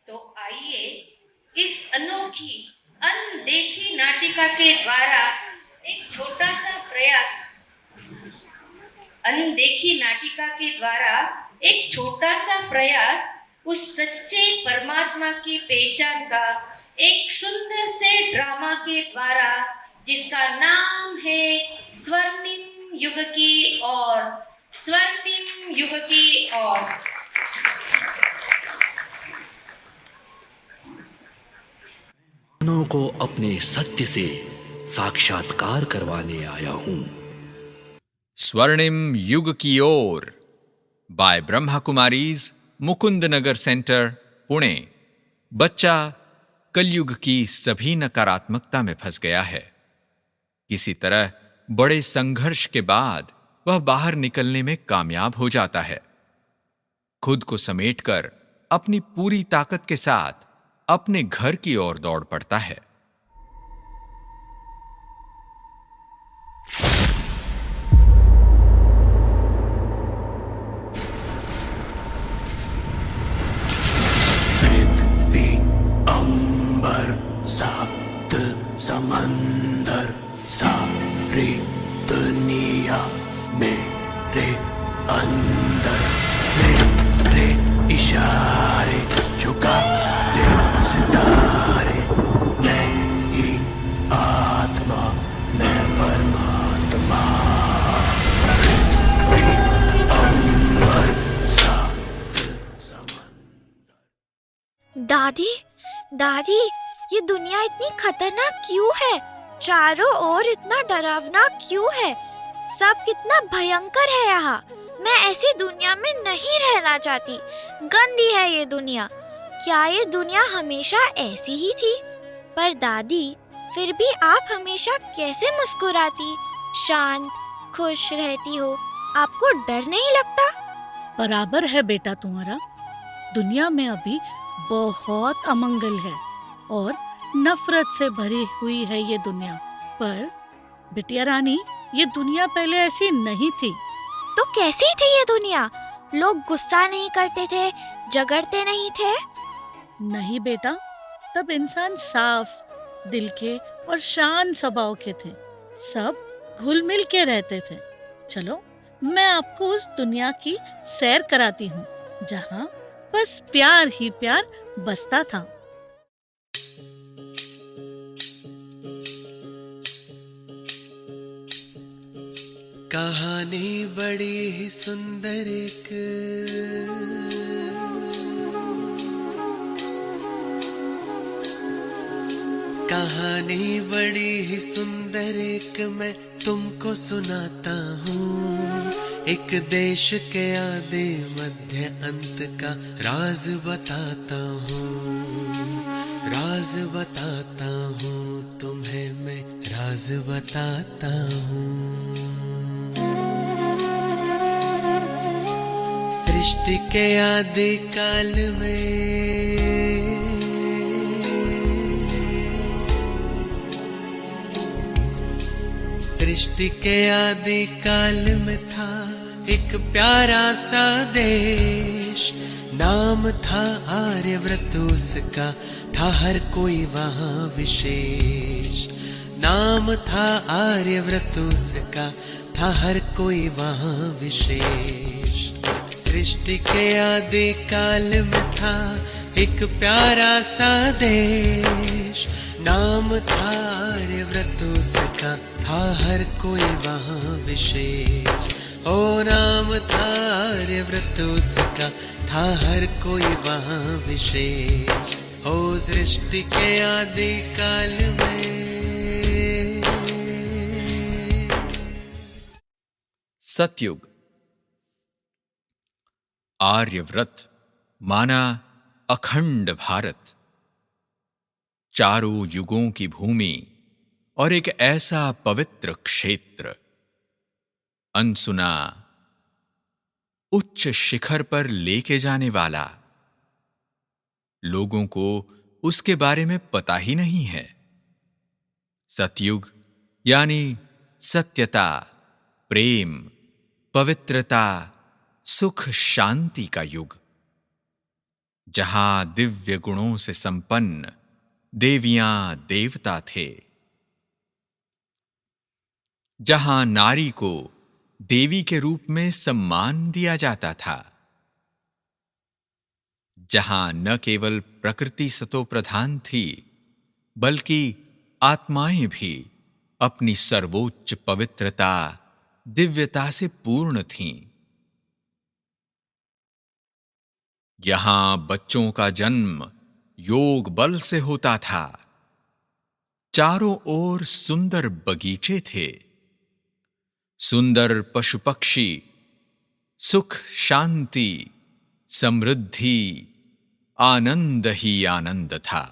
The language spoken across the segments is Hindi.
तो आइए इस अनोखी अनदेखी नाटिका के द्वारा एक छोटा सा प्रयास अनदेखी नाटिका के द्वारा एक छोटा सा प्रयास उस सच्चे परमात्मा की पहचान का एक सुंदर से ड्रामा के द्वारा जिसका नाम है स्वर्णिम युग की ओर। स्वर्णिम युग की ओर। मनों को अपने सत्य से साक्षात्कार करवाने आया हूं। स्वर्णिम युग की ओर बाय ब्रह्मा कुमारीज, मुकुंद नगर सेंटर, पुणे। बच्चा कलयुग की सभी नकारात्मकता में फंस गया है। किसी तरह बड़े संघर्ष के बाद वह बाहर निकलने में कामयाब हो जाता है। खुद को समेटकर अपनी पूरी ताकत के साथ अपने घर की ओर दौड़ पड़ता है। पृथ्वी, अंबर, सात समंदर, सारी दुनिया मेरे अंदर, मेरे इशारे झुका दे सितारे। मैं ही आत्मा, मैं परमात्मा। पृथ्वी, अंबर, सात समंदर। दादी, दादी, ये दुनिया इतनी खतरनाक क्यों है? चारों ओर इतना डरावना क्यों है? सब कितना भयंकर है यहाँ। मैं ऐसी दुनिया में नहीं रहना चाहती। गंदी है ये दुनिया। क्या ये दुनिया हमेशा ऐसी ही थी? पर दादी, फिर भी आप हमेशा कैसे मुस्कुराती, शांत, खुश रहती हो? आपको डर नहीं लगता? बराबर है बेटा तुम्हारा। दुनिया में अभी बहुत अमंगल है और नफरत से भरी हुई है ये दुनिया। पर बिटिया रानी, ये दुनिया पहले ऐसी नहीं थी। तो कैसी थी ये दुनिया? लोग गुस्सा नहीं करते थे, झगड़ते नहीं थे? नहीं बेटा, तब इंसान साफ दिल के और शांत स्वभाव के थे। सब घुल मिल के रहते थे। चलो, मैं आपको उस दुनिया की सैर कराती हूँ जहाँ बस प्यार ही प्यार बसता था। कहानी बड़ी ही सुंदर एक कहानी बड़ी ही सुंदर एक मैं तुमको सुनाता हूँ। एक देश के आदि मध्य अंत का राज बताता हूँ। राज बताता हूँ तुम्हें मैं, राज बताता हूँ। सृष्टि के आदि काल में सृष्टि के आदि काल में था एक प्यारा सा देश। नाम था आर्यव्रत, उसका था हर कोई वहाँ विशेष। नाम था आर्यव्रत, उसका था हर कोई वहाँ विशेष। सृष्टि के आदि काल में था एक प्यारा सा देश। नाम था आर्यव्रत, उसका था हर कोई वहाँ विशेष। ओ नाम था आर्यव्रत, उसका था हर कोई वहाँ विशेष। ओ सृष्टि के आदि काल में सतयुग। आर्यव्रत माना अखंड भारत, चारों युगों की भूमि और एक ऐसा पवित्र क्षेत्र। अनसुना, उच्च शिखर पर लेके जाने वाला। लोगों को उसके बारे में पता ही नहीं है। सतयुग यानी सत्यता, प्रेम, पवित्रता, सुख शांति का युग। जहां दिव्य गुणों से संपन्न देवियां देवता थे, जहां नारी को देवी के रूप में सम्मान दिया जाता था, जहां न केवल प्रकृति सतोप्रधान थी बल्कि आत्माएं भी अपनी सर्वोच्च पवित्रता, दिव्यता से पूर्ण थीं। यहां बच्चों का जन्म योग बल से होता था। चारों ओर सुंदर बगीचे थे, सुंदर पशु पक्षी, सुख शांति समृद्धि, आनंद ही आनंद था।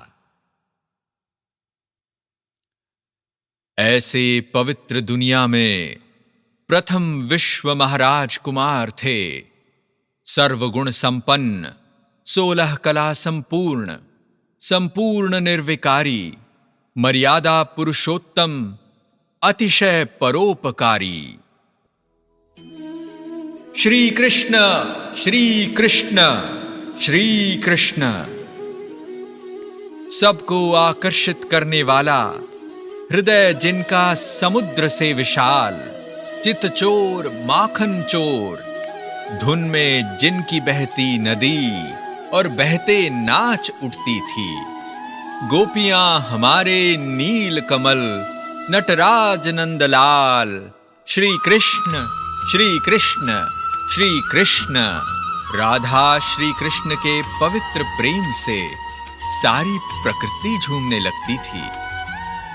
ऐसे पवित्र दुनिया में प्रथम विश्व महाराज कुमार थे, सर्वगुण संपन्न, 16 कला संपूर्ण, संपूर्ण निर्विकारी, मर्यादा पुरुषोत्तम, अतिशय परोपकारी। श्री कृष्ण श्री कृष्ण श्री कृष्ण। सबको आकर्षित करने वाला, हृदय जिनका समुद्र से विशाल, चितचोर माखन चोर, धुन में जिनकी बहती नदी और बहते नाच उठती थी। गोपियां हमारे नील कमल, नटराज नंदलाल, श्री कृष्ण श्री कृष्ण श्री कृष्ण। राधा श्री कृष्ण के पवित्र प्रेम से सारी प्रकृति झूमने लगती थी।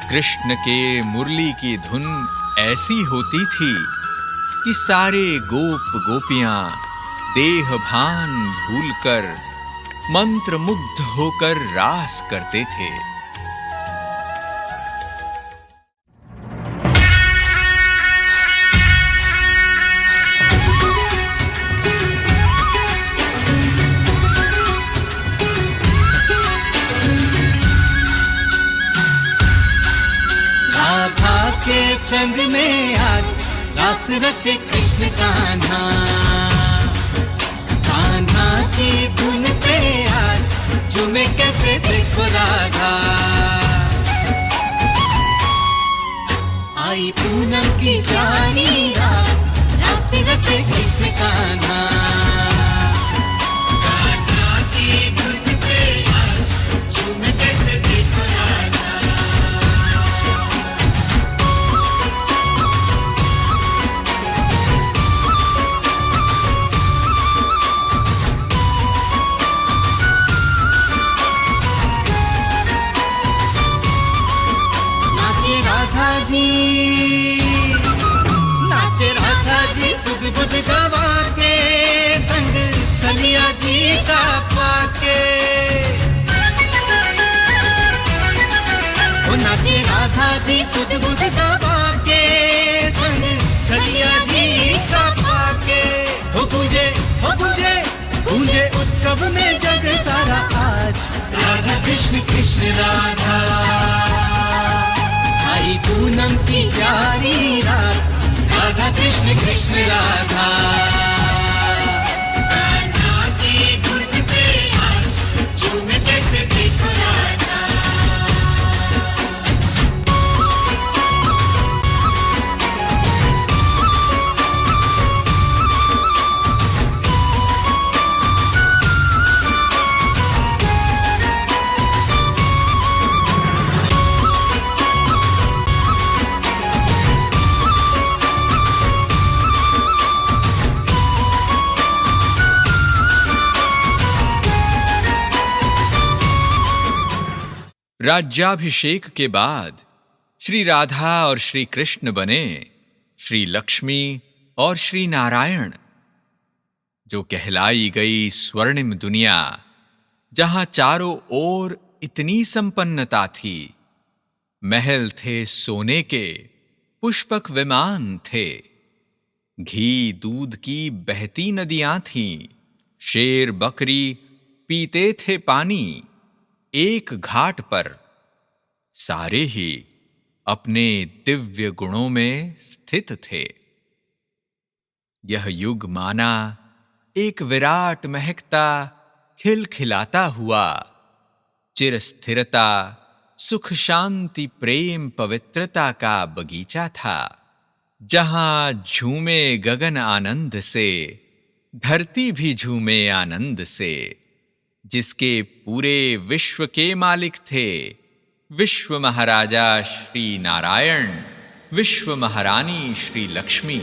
कृष्ण के मुरली की धुन ऐसी होती थी कि सारे गोप गोपियां देह भान भूलकर मंत्रमुग्ध होकर रास करते थे। राधा के संग में आज रास रचे कृष्ण कान्हा, कान्हा की धुन पे आज झूमे कैसे देखो राधा। आई पूनम की प्यारी रात, रास रचे कृष्ण कान्हा, कान्हा की धुन पे आज झूमे कैसे देखो राधा। नाचे राधा जी सुध बुध गवा के, संग छलिया जी का पाके। ओ नाचे राधा जी सुध बुध गवा के, संग छलिया जी का पाके। हो गूंजे गूंजे उत्सव में जग सारा आज, राधा कृष्ण कृष्ण राधा। आई पूनम की प्यारी रात, राधा कृष्ण कृष्ण राधा। कान्हा की धुन पे आज झूमे कैसे देखो राधा। राज्याभिषेक के बाद श्री राधा और श्री कृष्ण बने श्री लक्ष्मी और श्री नारायण। जो कहलाई गई स्वर्णिम दुनिया, जहां चारों ओर इतनी संपन्नता थी, महल थे सोने के, पुष्पक विमान थे, घी दूध की बहती नदियां थीं, शेर बकरी पीते थे पानी एक घाट पर। सारे ही अपने दिव्य गुणों में स्थित थे। यह युग माना एक विराट महकता खिलखिलाता हुआ चिर स्थिरता, सुख शांति प्रेम पवित्रता का बगीचा था, जहां झूमे गगन आनंद से, धरती भी झूमे आनंद से, जिसके पूरे विश्व के मालिक थे विश्व महाराजा श्री नारायण, विश्व महारानी श्री लक्ष्मी।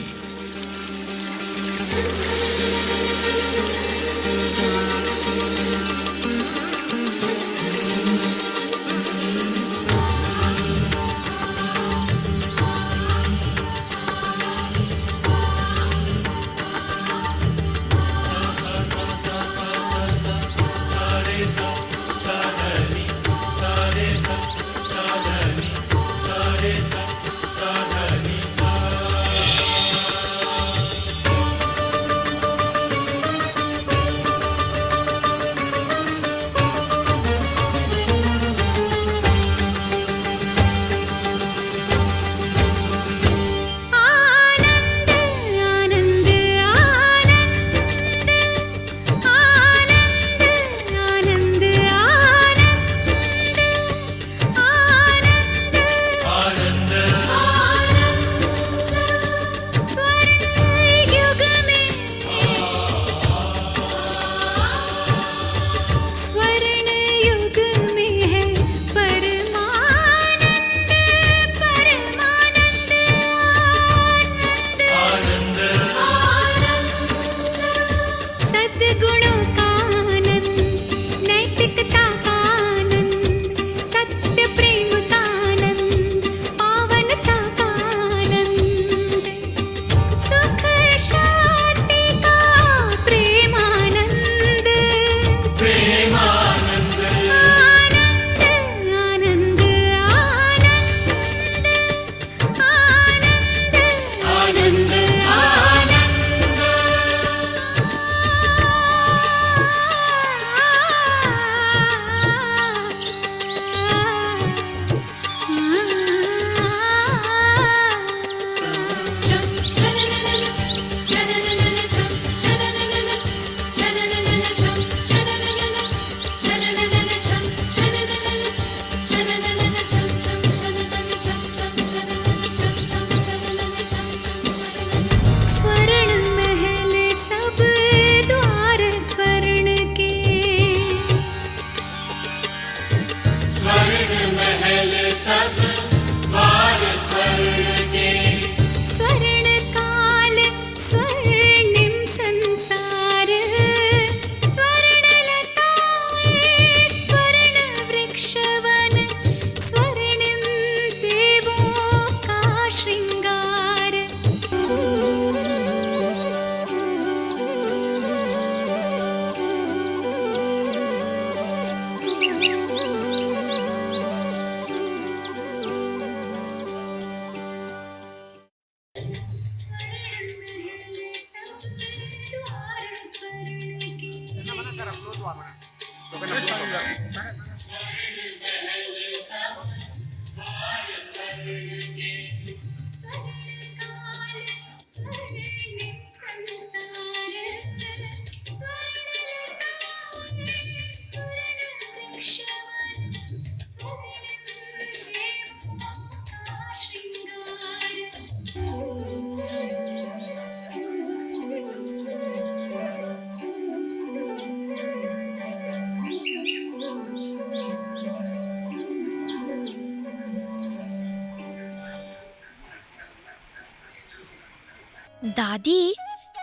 दादी,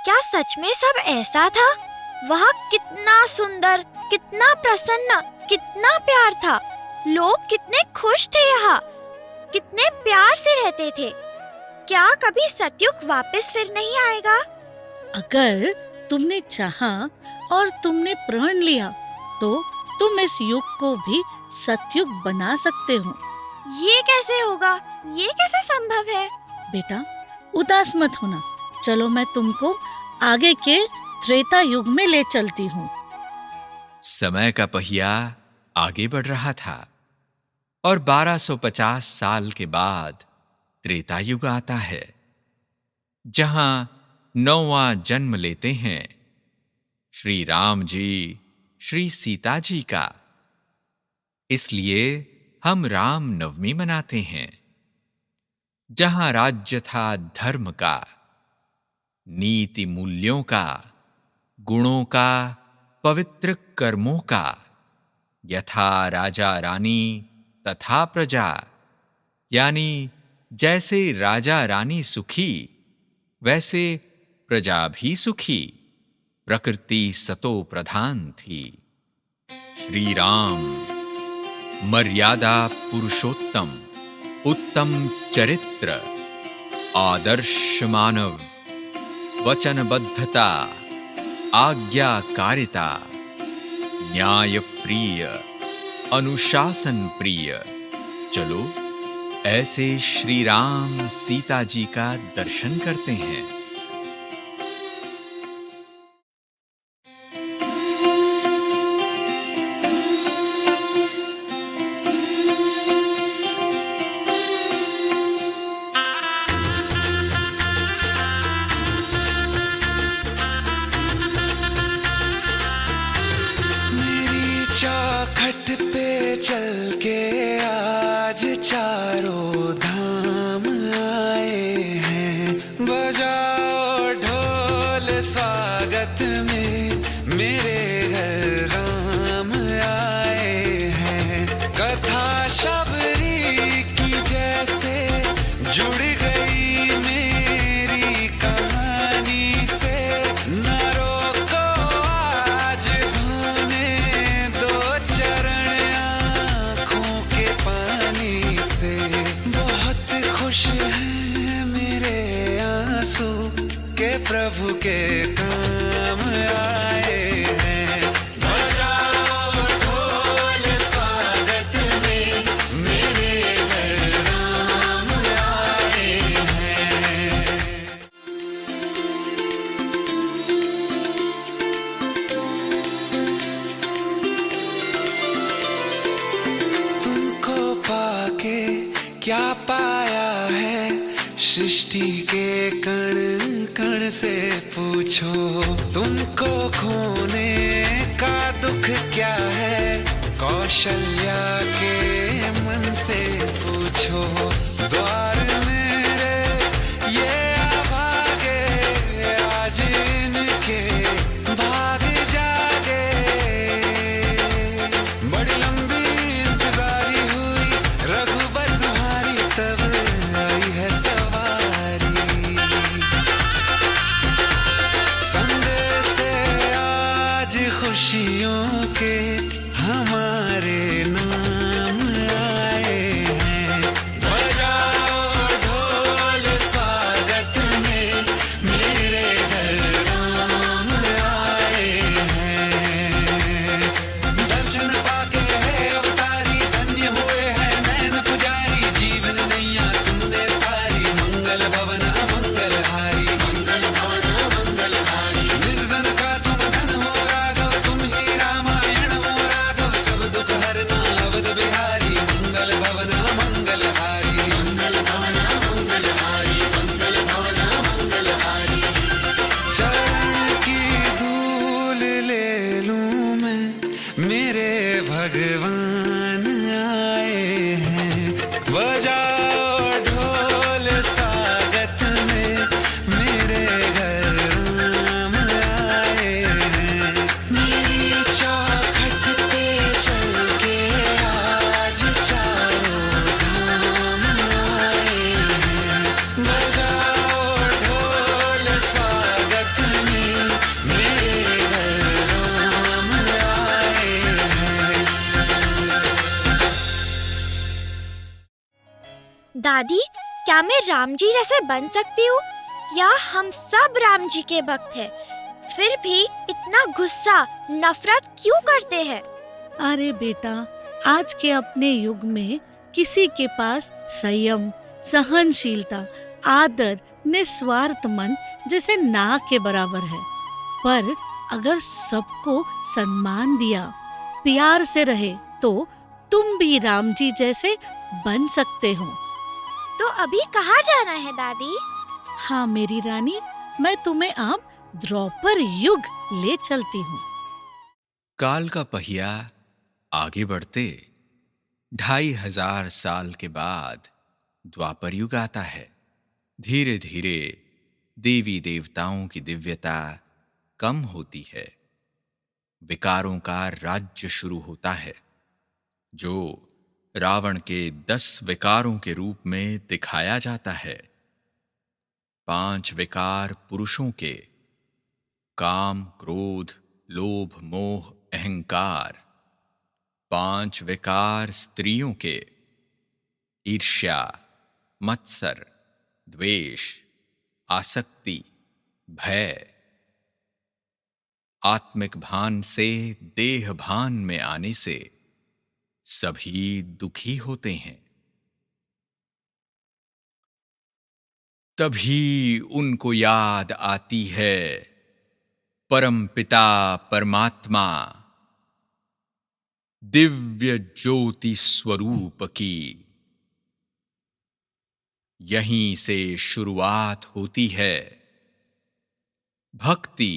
क्या सच में सब ऐसा था? वहाँ कितना सुंदर, कितना प्रसन्न, कितना प्यार था। लोग कितने खुश थे यहाँ, कितने प्यार से रहते थे। क्या कभी सतयुग वापस फिर नहीं आएगा? अगर तुमने चाहा और तुमने प्रण लिया तो तुम इस युग को भी सतयुग बना सकते हो। ये कैसे होगा? ये कैसे संभव है? बेटा, उदास मत होना। चलो मैं तुमको आगे के त्रेता युग में ले चलती हूँ। समय का पहिया आगे बढ़ रहा था और 1250 साल के बाद त्रेता युग आता है, जहां 9वां जन्म लेते हैं श्री राम जी, श्री सीता जी का। इसलिए हम राम नवमी मनाते हैं। जहां राज्य था धर्म का, नीति मूल्यों का, गुणों का, पवित्र कर्मों का, यथा राजा रानी तथा प्रजा, यानी जैसे राजा रानी सुखी वैसे प्रजा भी सुखी, प्रकृति सतो प्रधान थी। श्री राम मर्यादा पुरुषोत्तम, उत्तम चरित्र, आदर्श मानव, वचनबद्धता, आज्ञाकारिता, न्याय प्रिय, अनुशासन प्रिय। चलो ऐसे श्री राम सीता जी का दर्शन करते हैं। मेरी चौखट पे चल के आज चारों धाम आए हैं। बजाओ ढोल स्वागत में, मेरे घर राम आए हैं। कथा शबरी की जैसे जुड़ गई मेरी कहानी से। न रोको आज धोने दो चरण आँखों के पानी से। बहुत खुश हैं मेरे आंसू के प्रभु के काम आए हैं। बजाओ ढोल स्वागत में, मेरे घर राम आए हैं। तुमको पाके क्या पाया है, सृष्टि के कण कण से पूछो। तुमको खोने का दुख क्या है, कौशल्या के मन से पूछो। द्वार मेरे ये अभागे, आज इनके भाग जागे। बड़ी लंबी इंतजारी हुई रघुबर तुम्हारी, तब आई है सवारी। संदेश से आज खुशियों के हमारे नाम आए हैं। बजाओ ढोल स्वागत में, मेरे घर राम आए हैं। दर्शन पाके है अवतारी, धन्य हुए हैं नैन पुजारी। जीवन नैया तुमने तारी, मंगल भवन अमंगल हारी। मंगल भवन अमंगल हारी। निर्धन का तुम धन हो राघव, तुम ही रामायण हो राघव। सब दुख हरना अवध बिहारी, मंगल भवन अमंगल हारी। मंगल भवन अमंगल हारी, मंगल भवन अमंगल हारी। चरण की धूल ले लूं मैं, मेरे भगवान आए हैं। बजाओ ढोल स्वागत में, मेरे घर राम आए हैं। मेरी चौखट पे चल के आज चारों धाम आए हैं। बजाओ ढोल स्वागत में, मेरे घर राम आए हैं। दादी, क्या मैं राम जी जैसे बन सकती हूँ, या हम सब राम जी के भक्त हैं, फिर भी इतना गुस्सा नफरत क्यों करते हैं? अरे बेटा, आज के अपने युग में किसी के पास संयम, सहनशीलता, आदर, निस्वार्थ मन जैसे ना के बराबर है। पर अगर सबको सम्मान दिया, प्यार से रहे, तो तुम भी राम जी जैसे बन सकते हो। तो अभी कहाँ जाना है दादी? हाँ मेरी रानी, मैं तुम्हें अब द्रौपर युग ले चलती हूँ। काल का पहिया आगे बढ़ते 2500 साल के बाद द्वापर युग आता है। धीरे धीरे देवी देवताओं की दिव्यता कम होती है। विकारों का राज्य शुरू होता है, जो रावण के 10 विकारों के रूप में दिखाया जाता है। 5 विकार पुरुषों के, काम, क्रोध, लोभ, मोह, अहंकार। 5 विकार स्त्रियों के, ईर्ष्या, मत्सर, द्वेष, आसक्ति, भय। आत्मिक भान से देह भान में आने से सभी दुखी होते हैं। तभी उनको याद आती है परम पिता परमात्मा, दिव्य ज्योति स्वरूप की। यहीं से शुरुआत होती है भक्ति,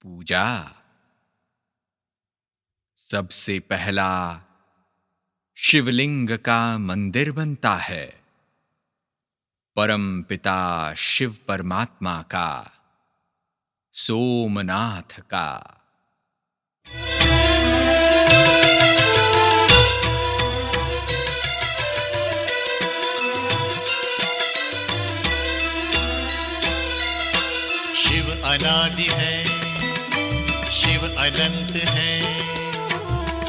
पूजा। सबसे पहला शिवलिंग का मंदिर बनता है, परम पिता शिव परमात्मा का, सोमनाथ का। शिव अनादि है, शिव अनंत है,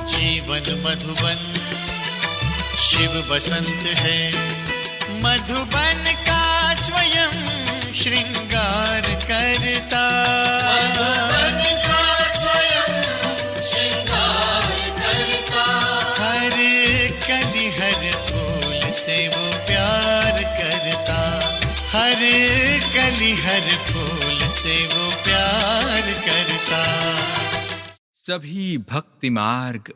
जीवन मधुबन शिव बसंत है। मधुबन का स्वयं श्रृंगार करता, मधुबन का स्वयं श्रृंगार करता। हर कली हर फूल से वो प्यार करता, हर कली हर फूल से वो प्यार करता। सभी भक्ति मार्ग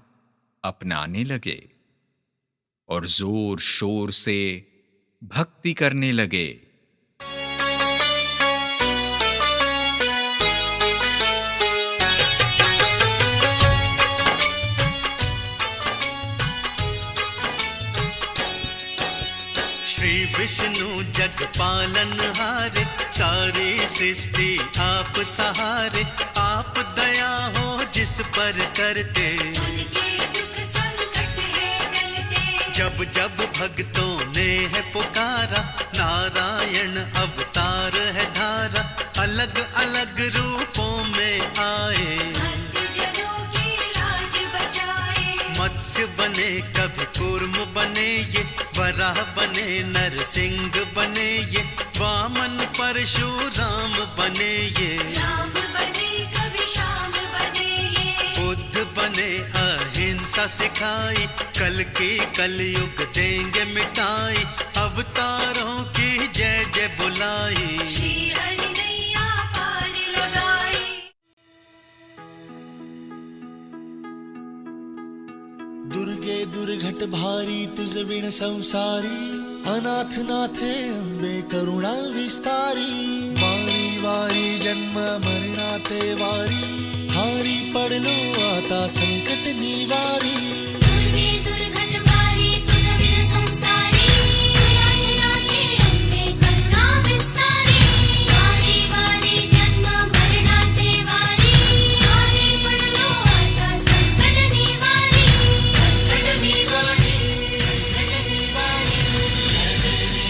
अपनाने लगे और जोर शोर से भक्ति करने लगे। श्री विष्णु जग पालनहारे, सारी सृष्टि आप सहारे। आप दया हो जिस पर करते, जब जब भक्तों ने है पुकारा। नारायण अवतार है धारा, अलग अलग रूपों में आए। मत्स्य बने कभी कूर्म बने ये, वराह बने नरसिंह बने ये, वामन परशुराम बने ये, बुद्ध बने अहिंसा सिखाई। कल की कलयुग देंगे मिटाई, अवतारों की जय जय बुलाई। श्री हरि नैया पार लगाई। दुर्गे दुर्घट भारी तुझ विण संसारी, अनाथ नाथे अंबे करुणा विस्तारी। वारी वारी जन्म मरणा ते वारी, हारी पडलो आता संकट निवारी। दुर्गे दुर्घट भारी तुझ विण संसारी, अनाथ नाथे अंबे करुणा विस्तारी। वारी वारी जन्म मरणा ते वारी, हारी पडलो आता संकट निवारी। संकट निवारी, संकट निवारी।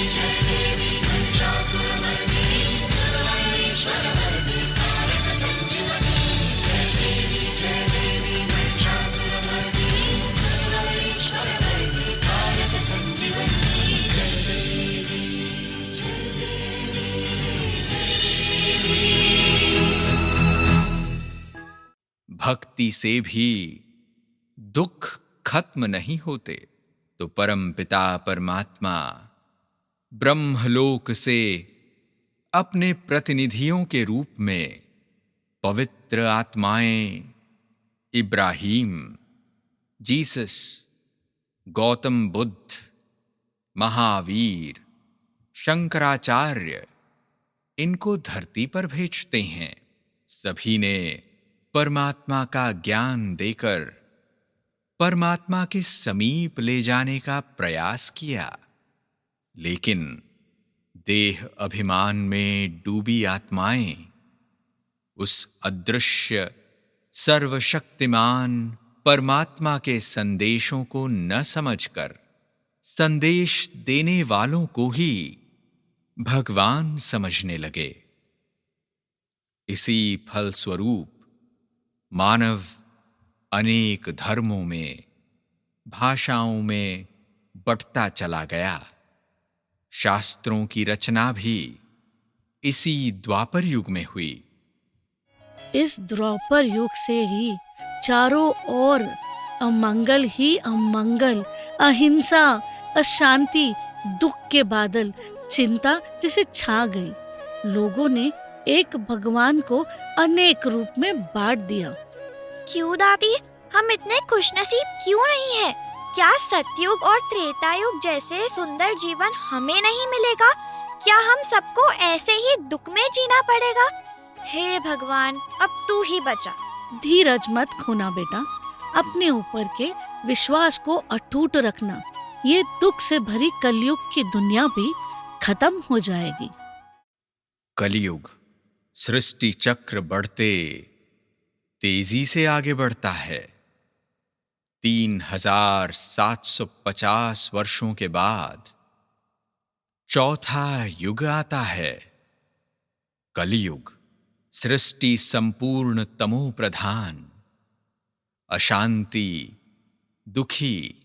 जय देवी महिषासुरमर्दिनी, सर्वेश्वर वरदे कारक संजीवनी। जय देवी महिषासुरमर्दिनी, सर्वेश्वर वरदे कारक संजीवनी। जय देवी, जय देवी, जय देवी। भक्ति से भी दुख खत्म नहीं होते, तो परम पिता परमात्मा ब्रह्मलोक से अपने प्रतिनिधियों के रूप में पवित्र आत्माएं इब्राहिम, जीसस, गौतम बुद्ध, महावीर, शंकराचार्य, इनको धरती पर भेजते हैं। सभी ने परमात्मा का ज्ञान देकर परमात्मा के समीप ले जाने का प्रयास किया, लेकिन देह अभिमान में डूबी आत्माएं उस अदृश्य सर्वशक्तिमान परमात्मा के संदेशों को न समझकर संदेश देने वालों को ही भगवान समझने लगे। इसी फलस्वरूप मानव अनेक धर्मों में, भाषाओं में बंटता चला गया। शास्त्रों की रचना भी इसी द्वापर युग में हुई। इस द्वापर युग से ही चारों ओर अमंगल ही अमंगल, अहिंसा, अशांति, दुख के बादल, चिंता जैसे छा गई। लोगों ने एक भगवान को अनेक रूप में बांट दिया। क्यों दादी, हम इतने खुशनसीब क्यों नहीं है? क्या सतयुग और त्रेता युग जैसे सुंदर जीवन हमें नहीं मिलेगा? क्या हम सबको ऐसे ही दुख में जीना पड़ेगा? हे भगवान, अब तू ही बचा। धीरज मत खोना बेटा, अपने ऊपर के विश्वास को अटूट रखना। ये दुख से भरी कलयुग की दुनिया भी खत्म हो जाएगी। कलयुग सृष्टि चक्र बढ़ते तेजी से आगे बढ़ता है। 3750 वर्षों के बाद चौथा युग आता है, कलयुग। सृष्टि संपूर्ण तमो प्रधान, अशांति, दुखी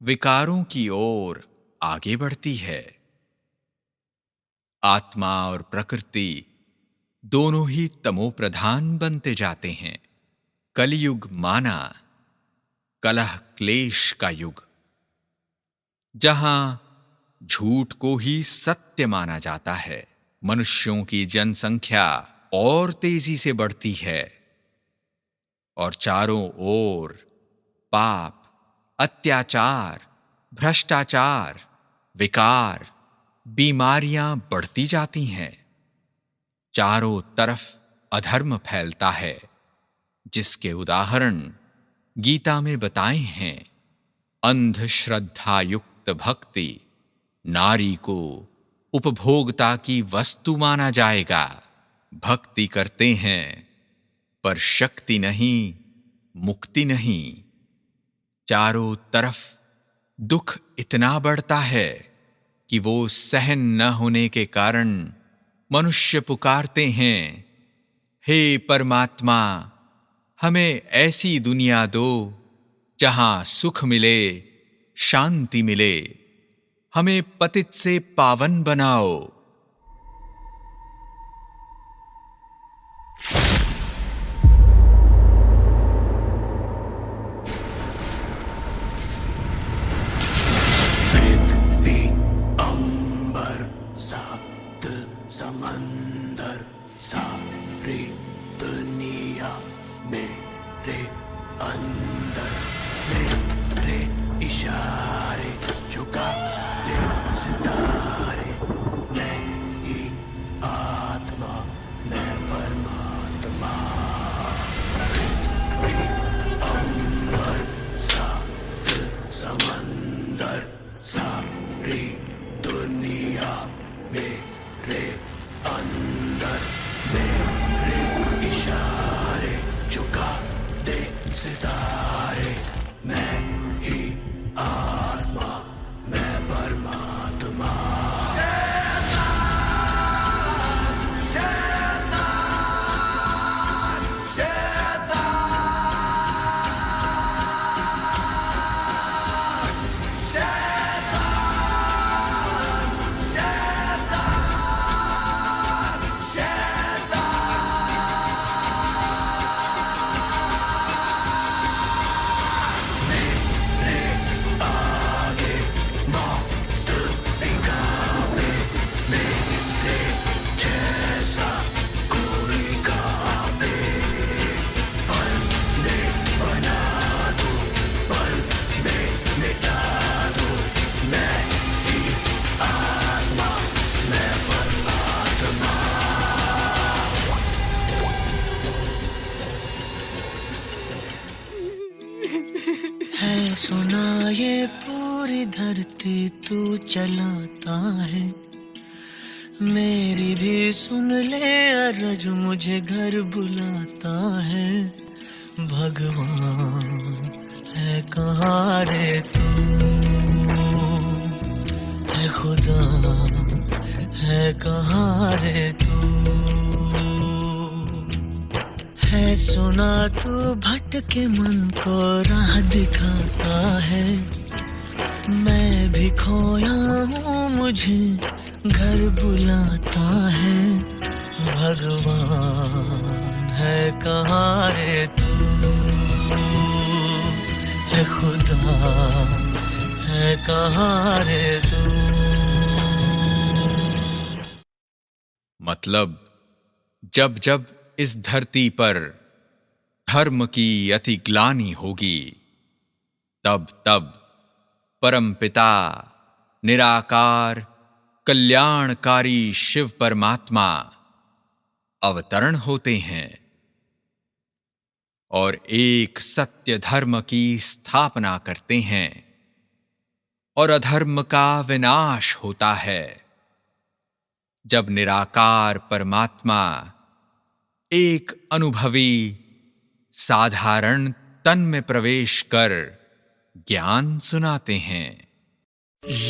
विकारों की ओर आगे बढ़ती है। आत्मा और प्रकृति दोनों ही तमो प्रधान बनते जाते हैं। कलयुग माना कलह क्लेश का युग, जहां झूठ को ही सत्य माना जाता है। मनुष्यों की जनसंख्या और तेजी से बढ़ती है और चारों ओर पाप, अत्याचार, भ्रष्टाचार, विकार, बीमारियां बढ़ती जाती हैं। चारों तरफ अधर्म फैलता है, जिसके उदाहरण गीता में बताए हैं। अंधश्रद्धा युक्त भक्ति, नारी को उपभोक्ता की वस्तु माना जाएगा। भक्ति करते हैं पर शक्ति नहीं, मुक्ति नहीं। चारों तरफ दुख इतना बढ़ता है कि वो सहन न होने के कारण मनुष्य पुकारते हैं, हे परमात्मा, हमें ऐसी दुनिया दो जहां सुख मिले, शांति मिले। हमें पतित से पावन बनाओ। पृथ्वी अंबर सात समंदर सारी दुनिया मेरे अंदर, मेरे इशारे झुका दे सितारे। मैं ही आत्मा, मैं परमात्मा। पृथ्वी अंबर सात समंदर सारी दुनिया मेरे अंदर, मेरे इशारे झुका दे सितारे। मैं ही आत्मा, मैं परमात्मा। सुना ये पूरी धरती तू चलाता है, मेरी भी सुन ले अरज मुझे घर बुलाता है। भगवान है कहाँ रे तू, है खुदा है कहाँ रे तू, है सुना तू भटके मन को राह दिखाता है। मैं भी खोया हूँ मुझे घर बुलाता है। भगवान है कहाँ रे तू, है खुदा है कहाँ रे तू। मतलब जब जब इस धरती पर धर्म की अति ग्लानि होगी, तब तब परमपिता निराकार कल्याणकारी शिव परमात्मा अवतरण होते हैं और एक सत्य धर्म की स्थापना करते हैं और अधर्म का विनाश होता है। जब निराकार परमात्मा एक अनुभवी साधारण तन में प्रवेश कर ज्ञान सुनाते हैं।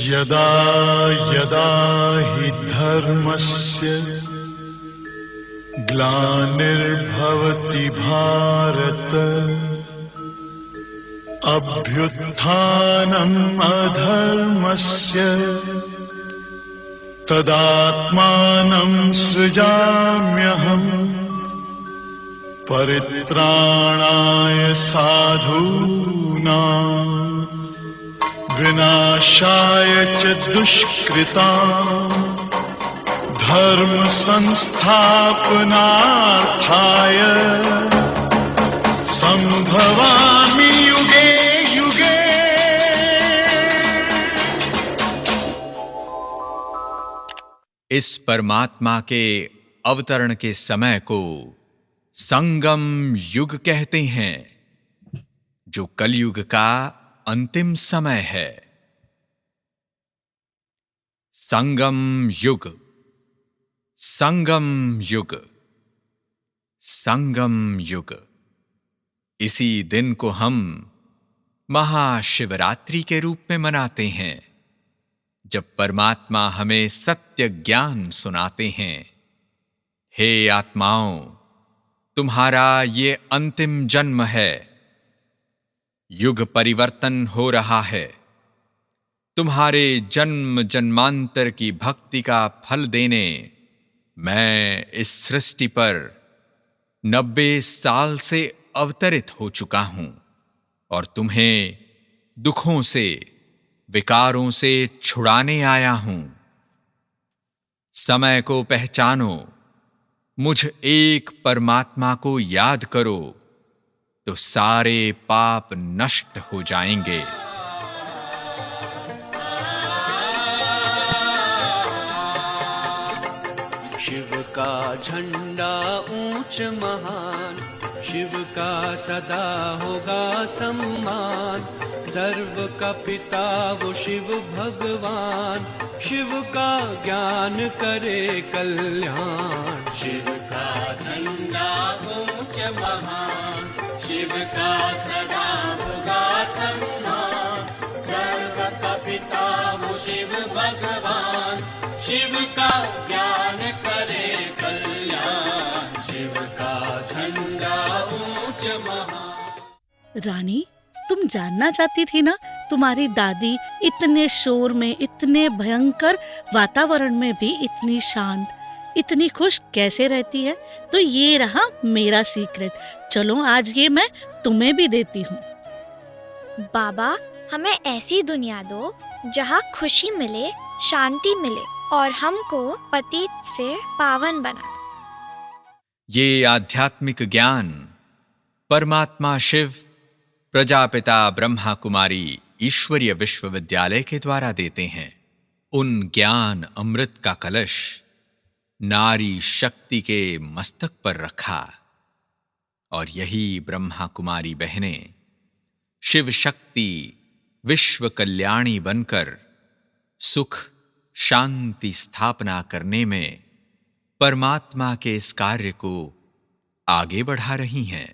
यदा यदा हि धर्मस्य ग्लानिर्भवति भारत, अभ्युत्थानम् अधर्मस्य तदात्मानं सृजाम्यहम्, परित्राणाय साधूनां विनाशाय च दुष्कृतां, धर्म संस्थापनार्थाय संभवामि युगे युगे। इस परमात्मा के अवतरण के समय को संगम युग कहते हैं, जो कलयुग का अंतिम समय है। संगम युग, संगम युग, संगम युग। इसी दिन को हम महाशिवरात्रि के रूप में मनाते हैं, जब परमात्मा हमें सत्य ज्ञान सुनाते हैं। हे आत्माओं, तुम्हारा ये अंतिम जन्म है। युग परिवर्तन हो रहा है। तुम्हारे जन्म जन्मांतर की भक्ति का फल देने मैं इस सृष्टि पर 90 साल से अवतरित हो चुका हूं और तुम्हें दुखों से, विकारों से छुड़ाने आया हूं। समय को पहचानो, मुझ एक परमात्मा को याद करो, तो सारे पाप नष्ट हो जाएंगे। शिव का झंडा ऊंच महान, शिव का सदा होगा सम्मान। सर्व का पिता वो शिव भगवान, शिव का ज्ञान करे कल्याण। शिव का झंडा ऊंच महान, शिव का सदा होगा सम्मान। सर्व का पिता वो शिव भगवान, शिव का ज्ञान करे कल्याण। शिव का झंडा ऊंच महान। रानी, तुम जानना चाहती थी ना, तुम्हारी दादी इतने शोर में, इतने भयंकर वातावरण में भी इतनी शांत, इतनी खुश कैसे रहती है? तो ये रहा मेरा सीक्रेट। चलो आज ये मैं तुम्हें भी देती हूँ। बाबा, हमें ऐसी दुनिया दो जहाँ खुशी मिले, शांति मिले और हमको पतित से पावन बना दो। ये आध्यात्मिक ज्ञान परमात्मा शिव प्रजापिता ब्रह्मा कुमारी ईश्वरीय विश्वविद्यालय के द्वारा देते हैं। उन ज्ञान अमृत का कलश नारी शक्ति के मस्तक पर रखा और यही ब्रह्मा कुमारी बहनें शिव शक्ति विश्व कल्याणी बनकर सुख शांति स्थापना करने में परमात्मा के इस कार्य को आगे बढ़ा रही हैं।